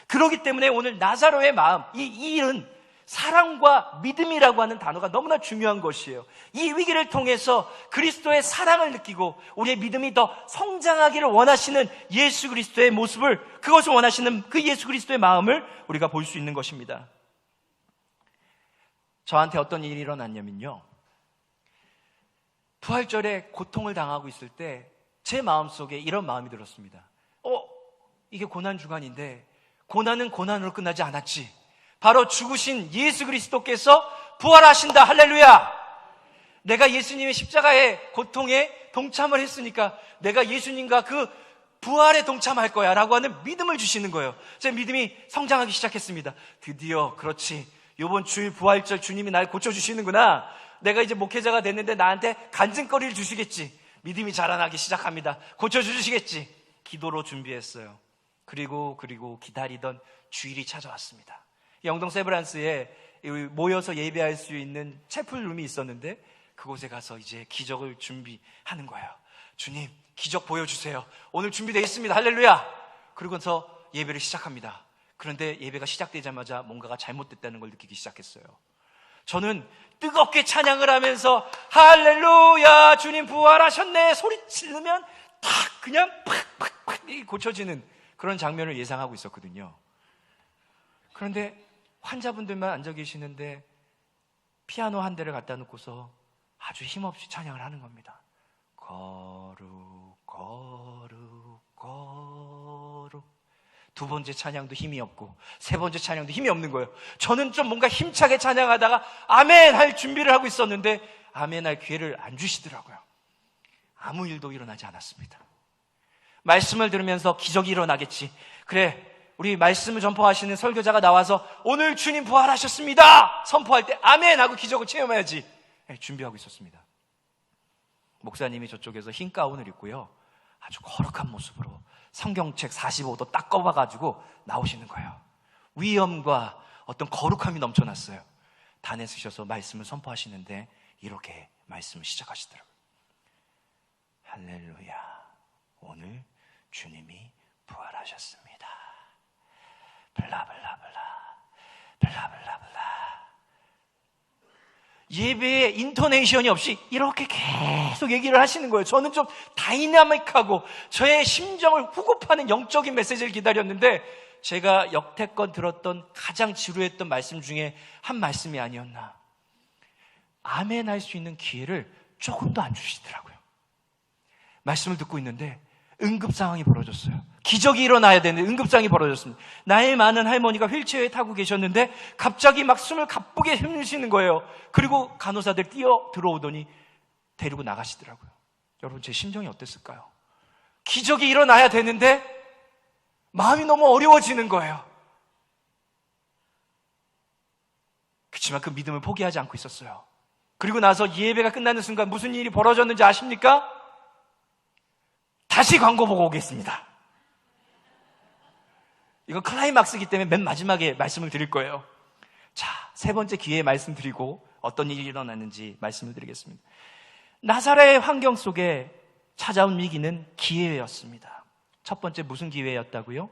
그렇기 때문에 오늘 나사로의 마음, 이 일은 사랑과 믿음이라고 하는 단어가 너무나 중요한 것이에요. 이 위기를 통해서 그리스도의 사랑을 느끼고 우리의 믿음이 더 성장하기를 원하시는 예수 그리스도의 모습을, 그것을 원하시는 그 예수 그리스도의 마음을 우리가 볼 수 있는 것입니다. 저한테 어떤 일이 일어났냐면요, 부활절에 고통을 당하고 있을 때 제 마음속에 이런 마음이 들었습니다. 이게 고난주간인데 고난은 고난으로 끝나지 않았지. 바로 죽으신 예수 그리스도께서 부활하신다. 할렐루야. 내가 예수님의 십자가의 고통에 동참을 했으니까 내가 예수님과 그 부활에 동참할 거야 라고 하는 믿음을 주시는 거예요. 제 믿음이 성장하기 시작했습니다. 드디어, 그렇지, 이번 주일 부활절 주님이 날 고쳐주시는구나. 내가 이제 목회자가 됐는데 나한테 간증거리를 주시겠지. 믿음이 자라나기 시작합니다. 고쳐주시겠지. 기도로 준비했어요. 그리고 기다리던 주일이 찾아왔습니다. 영동 세브란스에 모여서 예배할 수 있는 채플룸이 있었는데 그곳에 가서 이제 기적을 준비하는 거예요. 주님, 기적 보여주세요. 오늘 준비되어 있습니다. 할렐루야. 그러고서 예배를 시작합니다. 그런데 예배가 시작되자마자 뭔가가 잘못됐다는 걸 느끼기 시작했어요. 저는 뜨겁게 찬양을 하면서 할렐루야, 주님 부활하셨네 소리 지르면 탁 그냥 팍팍팍 고쳐지는 그런 장면을 예상하고 있었거든요. 그런데 환자분들만 앉아 계시는데 피아노 한 대를 갖다 놓고서 아주 힘없이 찬양을 하는 겁니다. 거룩 거룩 거룩. 두 번째 찬양도 힘이 없고 세 번째 찬양도 힘이 없는 거예요. 저는 좀 뭔가 힘차게 찬양하다가 아멘 할 준비를 하고 있었는데 아멘 할 기회를 안 주시더라고요. 아무 일도 일어나지 않았습니다. 말씀을 들으면서 기적이 일어나겠지. 그래, 우리 말씀을 전파하시는 설교자가 나와서 오늘 주님 부활하셨습니다 선포할 때 아멘 하고 기적을 체험해야지. 준비하고 있었습니다. 목사님이 저쪽에서 흰 가운을 입고요, 아주 거룩한 모습으로 성경책 45도 딱 꺼봐가지고 나오시는 거예요. 위엄과 어떤 거룩함이 넘쳐났어요. 단에 쓰셔서 말씀을 선포하시는데 이렇게 말씀을 시작하시더라고요. 할렐루야, 오늘 주님이 부활하셨습니다. 블라블라블라 블라블라블라. 예배에 인토네이션이 없이 이렇게 계속 얘기를 하시는 거예요. 저는 좀 다이나믹하고 저의 심정을 후급하는 영적인 메시지를 기다렸는데 제가 여태껏 들었던 가장 지루했던 말씀 중에 한 말씀이 아니었나. 아멘 할 수 있는 기회를 조금도 안 주시더라고요. 말씀을 듣고 있는데 응급 상황이 벌어졌어요. 기적이 일어나야 되는데 응급 상황이 벌어졌습니다. 나이 많은 할머니가 휠체어에 타고 계셨는데 갑자기 막 숨을 가쁘게 힘내시는 거예요. 그리고 간호사들 뛰어 들어오더니 데리고 나가시더라고요. 여러분, 제 심정이 어땠을까요? 기적이 일어나야 되는데 마음이 너무 어려워지는 거예요. 그렇지만 그 믿음을 포기하지 않고 있었어요. 그리고 나서 예배가 끝나는 순간 무슨 일이 벌어졌는지 아십니까? 다시 광고 보고 오겠습니다. 이건 클라이막스이기 때문에 맨 마지막에 말씀을 드릴 거예요. 자, 세 번째 기회에 말씀드리고 어떤 일이 일어났는지 말씀을 드리겠습니다. 나사렛의 환경 속에 찾아온 위기는 기회였습니다. 첫 번째, 무슨 기회였다고요?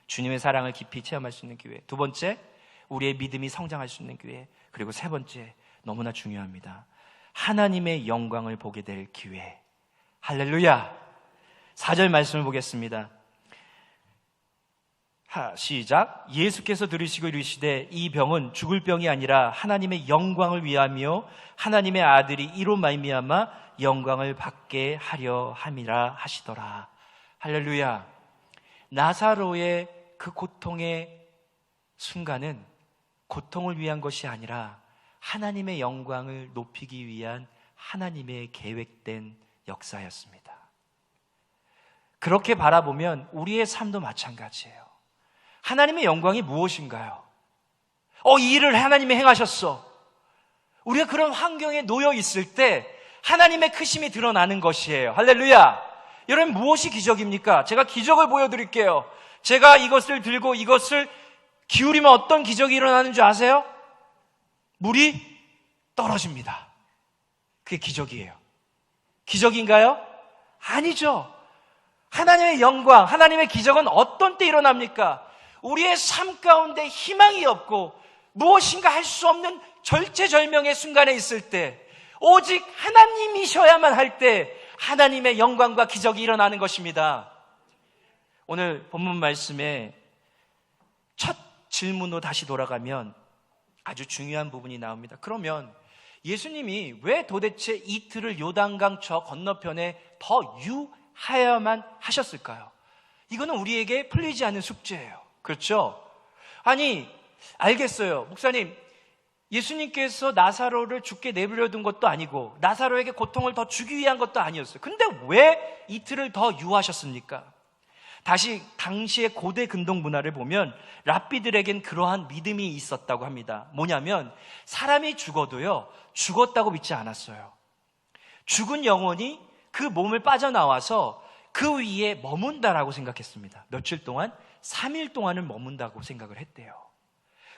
주님의 사랑을 깊이 체험할 수 있는 기회. 두 번째, 우리의 믿음이 성장할 수 있는 기회. 그리고 세 번째, 너무나 중요합니다. 하나님의 영광을 보게 될 기회. 할렐루야. 4절 말씀을 보겠습니다. 시작. 예수께서 들으시고 이르시되 이 병은 죽을 병이 아니라 하나님의 영광을 위하며 하나님의 아들이 이로 말미암아 영광을 받게 하려 함이라 하시더라. 할렐루야. 나사로의 그 고통의 순간은 고통을 위한 것이 아니라 하나님의 영광을 높이기 위한 하나님의 계획된 역사였습니다. 그렇게 바라보면 우리의 삶도 마찬가지예요. 하나님의 영광이 무엇인가요? 이 일을 하나님이 행하셨어. 우리가 그런 환경에 놓여 있을 때 하나님의 크심이 드러나는 것이에요. 할렐루야. 여러분, 무엇이 기적입니까? 제가 기적을 보여드릴게요. 제가 이것을 들고 이것을 기울이면 어떤 기적이 일어나는 줄 아세요? 물이 떨어집니다. 그게 기적이에요. 기적인가요? 아니죠. 하나님의 영광, 하나님의 기적은 어떤 때 일어납니까? 우리의 삶 가운데 희망이 없고 무엇인가 할 수 없는 절체절명의 순간에 있을 때, 오직 하나님이셔야만 할 때 하나님의 영광과 기적이 일어나는 것입니다. 오늘 본문 말씀에 첫 질문으로 다시 돌아가면 아주 중요한 부분이 나옵니다. 그러면 예수님이 왜 도대체 이틀을 요단강 저 건너편에 더 유하여야만 하셨을까요? 이거는 우리에게 풀리지 않는 숙제예요. 그렇죠? 아니, 알겠어요. 목사님, 예수님께서 나사로를 죽게 내버려둔 것도 아니고 나사로에게 고통을 더 주기 위한 것도 아니었어요. 근데 왜 이틀을 더 유하셨습니까? 다시 당시의 고대 근동 문화를 보면 랍비들에겐 그러한 믿음이 있었다고 합니다. 뭐냐면 사람이 죽어도요, 죽었다고 믿지 않았어요. 죽은 영혼이 그 몸을 빠져나와서 그 위에 머문다라고 생각했습니다. 며칠 동안? 3일 동안은 머문다고 생각을 했대요.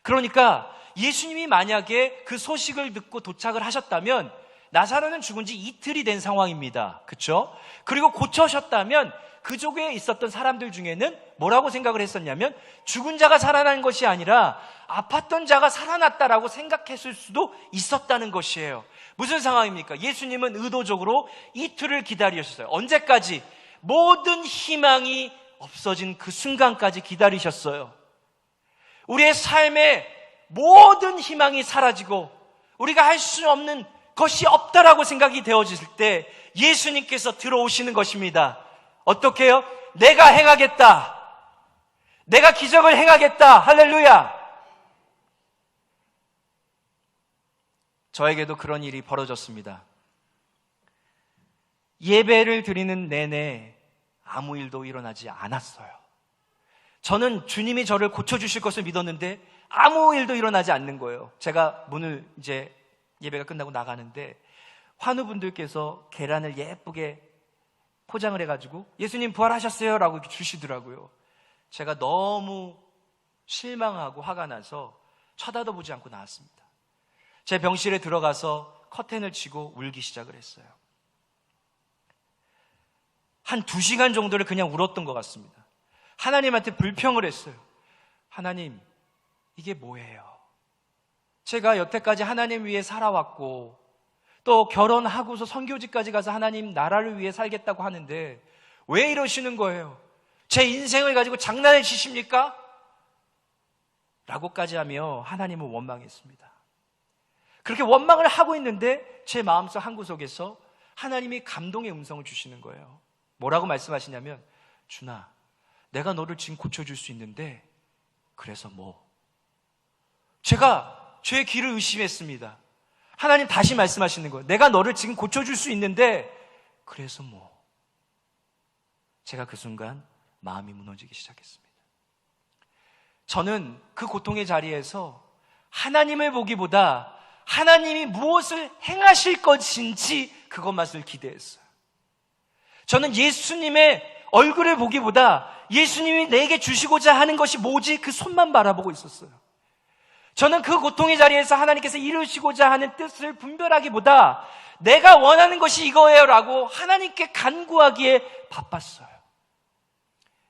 그러니까 예수님이 만약에 그 소식을 듣고 도착을 하셨다면 나사로는 죽은 지 이틀이 된 상황입니다. 그렇죠? 그리고 고쳐셨다면 그 쪽에 있었던 사람들 중에는 뭐라고 생각을 했었냐면 죽은 자가 살아난 것이 아니라 아팠던 자가 살아났다라고 생각했을 수도 있었다는 것이에요. 무슨 상황입니까? 예수님은 의도적으로 이틀을 기다리셨어요. 언제까지? 모든 희망이 없어진 그 순간까지 기다리셨어요. 우리의 삶에 모든 희망이 사라지고 우리가 할 수 없는 것이 없다라고 생각이 되어질 때 예수님께서 들어오시는 것입니다. 어떻게 해요? 내가 행하겠다. 내가 기적을 행하겠다. 할렐루야. 저에게도 그런 일이 벌어졌습니다. 예배를 드리는 내내 아무 일도 일어나지 않았어요. 저는 주님이 저를 고쳐주실 것을 믿었는데 아무 일도 일어나지 않는 거예요. 제가 문을 이제 예배가 끝나고 나가는데 환우분들께서 계란을 예쁘게 포장을 해가지고 예수님 부활하셨어요 라고 주시더라고요. 제가 너무 실망하고 화가 나서 쳐다도 보지 않고 나왔습니다. 제 병실에 들어가서 커튼을 치고 울기 시작을 했어요. 한 2시간 정도를 그냥 울었던 것 같습니다. 하나님한테 불평을 했어요. 하나님, 이게 뭐예요? 제가 여태까지 하나님 위해 살아왔고 또 결혼하고서 선교지까지 가서 하나님 나라를 위해 살겠다고 하는데 왜 이러시는 거예요? 제 인생을 가지고 장난을 치십니까? 라고까지 하며 하나님은 원망했습니다. 그렇게 원망을 하고 있는데 제 마음속 한구석에서 하나님이 감동의 음성을 주시는 거예요. 뭐라고 말씀하시냐면, 준아, 내가 너를 지금 고쳐줄 수 있는데 그래서 뭐? 제가 제 귀를 의심했습니다. 하나님 다시 말씀하시는 거예요. 내가 너를 지금 고쳐줄 수 있는데 그래서 뭐? 제가 그 순간 마음이 무너지기 시작했습니다. 저는 그 고통의 자리에서 하나님을 보기보다 하나님이 무엇을 행하실 것인지 그것만을 기대했어요. 저는 예수님의 얼굴을 보기보다 예수님이 내게 주시고자 하는 것이 뭐지? 그 손만 바라보고 있었어요. 저는 그 고통의 자리에서 하나님께서 이루시고자 하는 뜻을 분별하기보다 내가 원하는 것이 이거예요 라고 하나님께 간구하기에 바빴어요.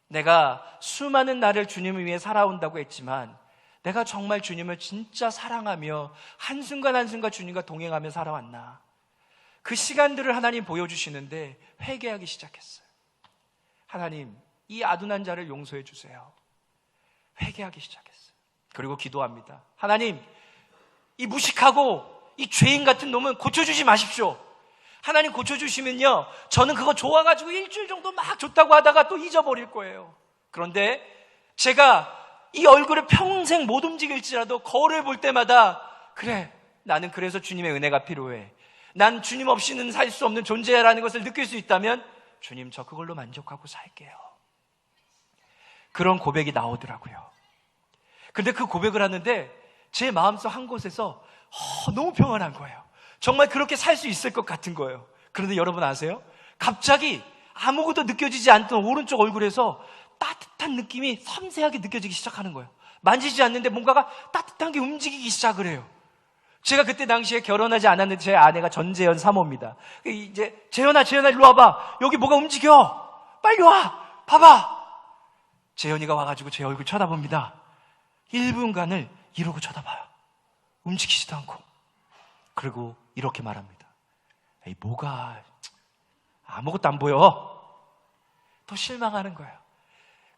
내가 수많은 날을 주님을 위해 살아온다고 했지만 내가 정말 주님을 진짜 사랑하며 한순간 한순간 주님과 동행하며 살아왔나? 그 시간들을 하나님 보여주시는데 회개하기 시작했어요. 하나님, 이 아둔한 자를 용서해 주세요. 회개하기 시작했어요. 그리고 기도합니다. 하나님, 이 무식하고 이 죄인 같은 놈은 고쳐주지 마십시오. 하나님 고쳐주시면요, 저는 그거 좋아가지고 일주일 정도 막 좋다고 하다가 또 잊어버릴 거예요. 그런데 제가 이 얼굴을 평생 못 움직일지라도 거울을 볼 때마다 그래, 나는 그래서 주님의 은혜가 필요해. 난 주님 없이는 살 수 없는 존재라는 것을 느낄 수 있다면 주님, 저 그걸로 만족하고 살게요. 그런 고백이 나오더라고요. 근데 그 고백을 하는데 제 마음속 한 곳에서 너무 평안한 거예요. 정말 그렇게 살 수 있을 것 같은 거예요. 그런데 여러분 아세요? 갑자기 아무것도 느껴지지 않던 오른쪽 얼굴에서 따뜻한 느낌이 섬세하게 느껴지기 시작하는 거예요. 만지지 않는데 뭔가가 따뜻한 게 움직이기 시작을 해요. 제가 그때 당시에 결혼하지 않았는데 제 아내가 전재현 사모입니다. 이제 재현아 일로 와봐. 여기 뭐가 움직여. 빨리 와. 봐봐. 재현이가 와가지고 제 얼굴 쳐다봅니다. 1분간을 이러고 쳐다봐요. 움직이지도 않고, 그리고 이렇게 말합니다. 에이, 뭐가 아무것도 안 보여. 더 실망하는 거예요.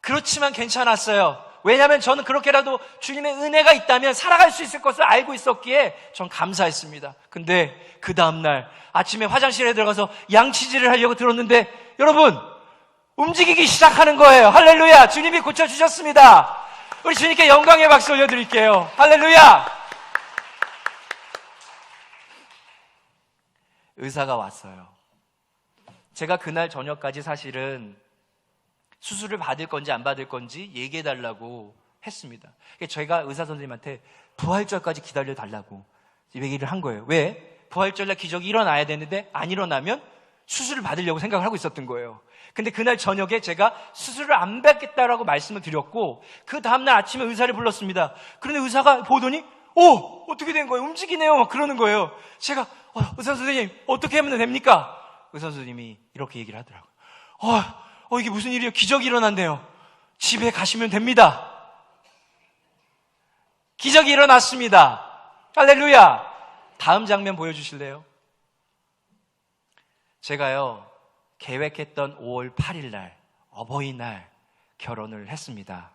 그렇지만 괜찮았어요. 왜냐하면 저는 그렇게라도 주님의 은혜가 있다면 살아갈 수 있을 것을 알고 있었기에 전 감사했습니다. 근데 그 다음날 아침에 화장실에 들어가서 양치질을 하려고 들었는데 여러분, 움직이기 시작하는 거예요. 할렐루야. 주님이 고쳐주셨습니다. 우리 주님께 영광의 박수 올려드릴게요. 할렐루야. 의사가 왔어요. 제가 그날 저녁까지 사실은 수술을 받을 건지 안 받을 건지 얘기해달라고 했습니다. 저희가 의사 선생님한테 부활절까지 기다려달라고 얘기를 한 거예요. 왜? 부활절날 기적이 일어나야 되는데 안 일어나면 수술을 받으려고 생각을 하고 있었던 거예요. 근데 그날 저녁에 제가 수술을 안 받겠다라고 말씀을 드렸고 그 다음날 아침에 의사를 불렀습니다. 그런데 의사가 보더니 어떻게 된 거예요? 움직이네요. 막 그러는 거예요. 제가 의사 선생님 어떻게 하면 됩니까? 의사 선생님이 이렇게 얘기를 하더라고요. 이게 무슨 일이에요? 기적이 일어난대요. 집에 가시면 됩니다. 기적이 일어났습니다. 할렐루야. 다음 장면 보여주실래요? 제가요, 계획했던 5월 8일 날 어버이날 결혼을 했습니다.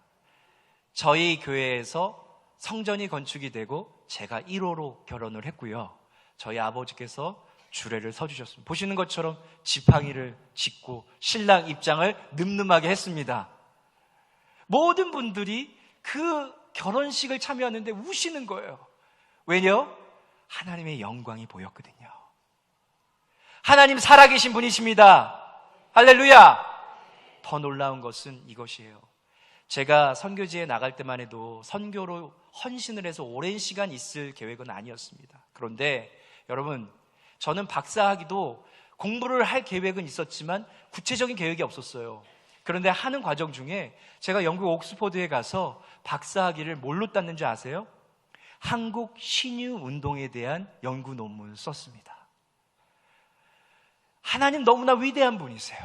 저희 교회에서 성전이 건축이 되고 제가 1호로 결혼을 했고요. 저희 아버지께서 주례를 서주셨습니다. 보시는 것처럼 지팡이를 짚고 신랑 입장을 늠름하게 했습니다. 모든 분들이 그 결혼식을 참여하는데 우시는 거예요. 왜냐? 하나님의 영광이 보였거든요. 하나님 살아계신 분이십니다. 할렐루야. 더 놀라운 것은 이것이에요. 제가 선교지에 나갈 때만 해도 선교로 헌신을 해서 오랜 시간 있을 계획은 아니었습니다. 그런데 여러분, 저는 박사학위도 공부를 할 계획은 있었지만 구체적인 계획이 없었어요. 그런데 하는 과정 중에 제가 영국 옥스퍼드에 가서 박사학위를 뭘로 땄는 줄 아세요? 한국 신유 운동에 대한 연구 논문을 썼습니다. 하나님 너무나 위대한 분이세요.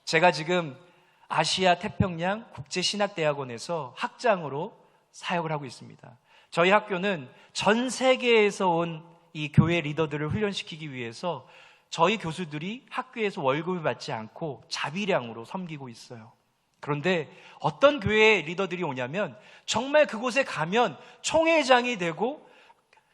제가 지금 아시아 태평양 국제신학대학원에서 학장으로 사역을 하고 있습니다. 저희 학교는 전 세계에서 온 이 교회 리더들을 훈련시키기 위해서 저희 교수들이 학교에서 월급을 받지 않고 자비량으로 섬기고 있어요. 그런데 어떤 교회 리더들이 오냐면 정말 그곳에 가면 총회장이 되고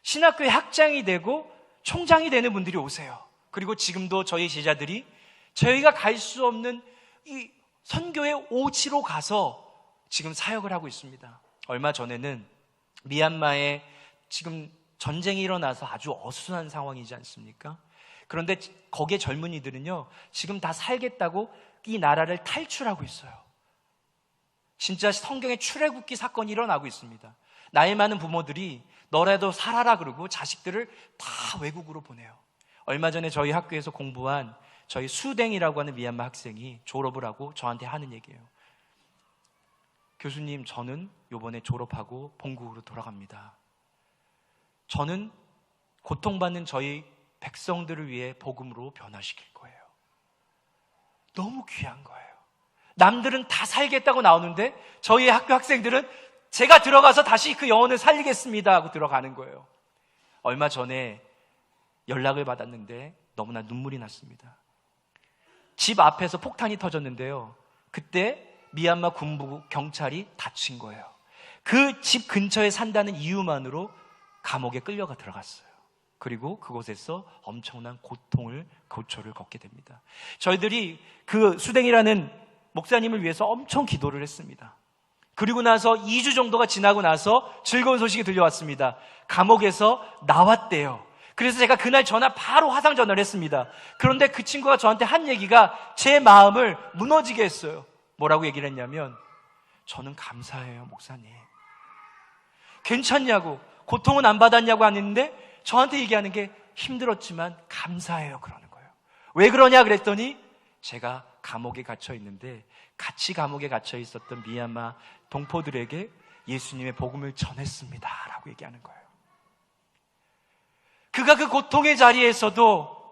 신학교의 학장이 되고 총장이 되는 분들이 오세요. 그리고 지금도 저희 제자들이 저희가 갈 수 없는 이 선교의 오지로 가서 지금 사역을 하고 있습니다. 얼마 전에는 미얀마에 지금 전쟁이 일어나서 아주 어수선한 상황이지 않습니까? 그런데 거기에 젊은이들은요, 지금 다 살겠다고 이 나라를 탈출하고 있어요. 진짜 성경의 출애굽기 사건이 일어나고 있습니다. 나이 많은 부모들이 너라도 살아라 그러고 자식들을 다 외국으로 보내요. 얼마 전에 저희 학교에서 공부한 저희 수댕이라고 하는 미얀마 학생이 졸업을 하고 저한테 하는 얘기예요. 교수님, 저는 이번에 졸업하고 본국으로 돌아갑니다. 저는 고통받는 저희 백성들을 위해 복음으로 변화시킬 거예요. 너무 귀한 거예요. 남들은 다 살겠다고 나오는데 저희 학교 학생들은 제가 들어가서 다시 그 영혼을 살리겠습니다 하고 들어가는 거예요. 얼마 전에 연락을 받았는데 너무나 눈물이 났습니다. 집 앞에서 폭탄이 터졌는데요. 그때 미얀마 군부 경찰이 다친 거예요. 그 집 근처에 산다는 이유만으로 감옥에 끌려가 들어갔어요. 그리고 그곳에서 엄청난 고초를 겪게 됩니다. 저희들이 그 수댕이라는 목사님을 위해서 엄청 기도를 했습니다. 그리고 나서 2주 정도가 지나고 나서 즐거운 소식이 들려왔습니다. 감옥에서 나왔대요. 그래서 제가 그날 바로 화상 전화를 했습니다. 그런데 그 친구가 저한테 한 얘기가 제 마음을 무너지게 했어요. 뭐라고 얘기를 했냐면, 저는 감사해요, 목사님. 괜찮냐고, 고통은 안 받았냐고 하는데 저한테 얘기하는 게 힘들었지만 감사해요 그러는 거예요. 왜 그러냐 그랬더니 제가 감옥에 갇혀 있는데 같이 감옥에 갇혀 있었던 미얀마 동포들에게 예수님의 복음을 전했습니다 라고 얘기하는 거예요. 그가 그 고통의 자리에서도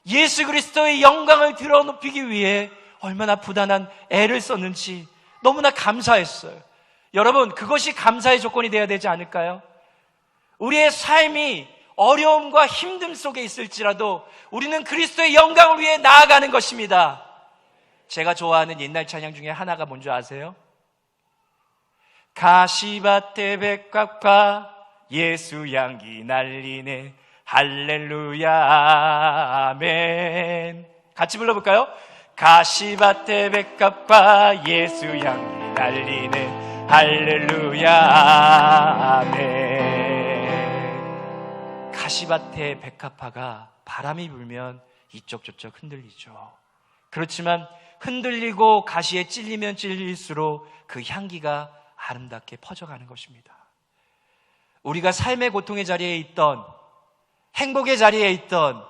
예수 그리스도의 영광을 드러높이기 위해 얼마나 부단한 애를 썼는지 너무나 감사했어요. 여러분, 그것이 감사의 조건이 되어야 되지 않을까요? 우리의 삶이 어려움과 힘듦 속에 있을지라도 우리는 그리스도의 영광을 위해 나아가는 것입니다. 제가 좋아하는 옛날 찬양 중에 하나가 뭔지 아세요? 가시밭에 백합과 예수 향기 날리네 할렐루야 아멘. 같이 불러볼까요? 가시밭에 백합과 예수 향기 날리네 할렐루야 아멘. 가시밭에 백합화가 바람이 불면 이쪽 저쪽 흔들리죠. 그렇지만 흔들리고 가시에 찔리면 찔릴수록 그 향기가 아름답게 퍼져가는 것입니다. 우리가 삶의 고통의 자리에 있던, 행복의 자리에 있던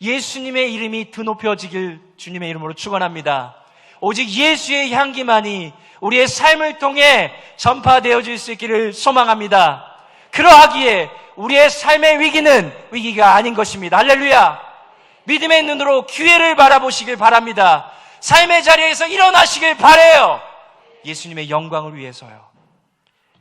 예수님의 이름이 드높여지길 주님의 이름으로 축원합니다. 오직 예수의 향기만이 우리의 삶을 통해 전파되어질 수 있기를 소망합니다. 그러하기에 우리의 삶의 위기는 위기가 아닌 것입니다. 할렐루야. 믿음의 눈으로 기회를 바라보시길 바랍니다. 삶의 자리에서 일어나시길 바라요. 예수님의 영광을 위해서요.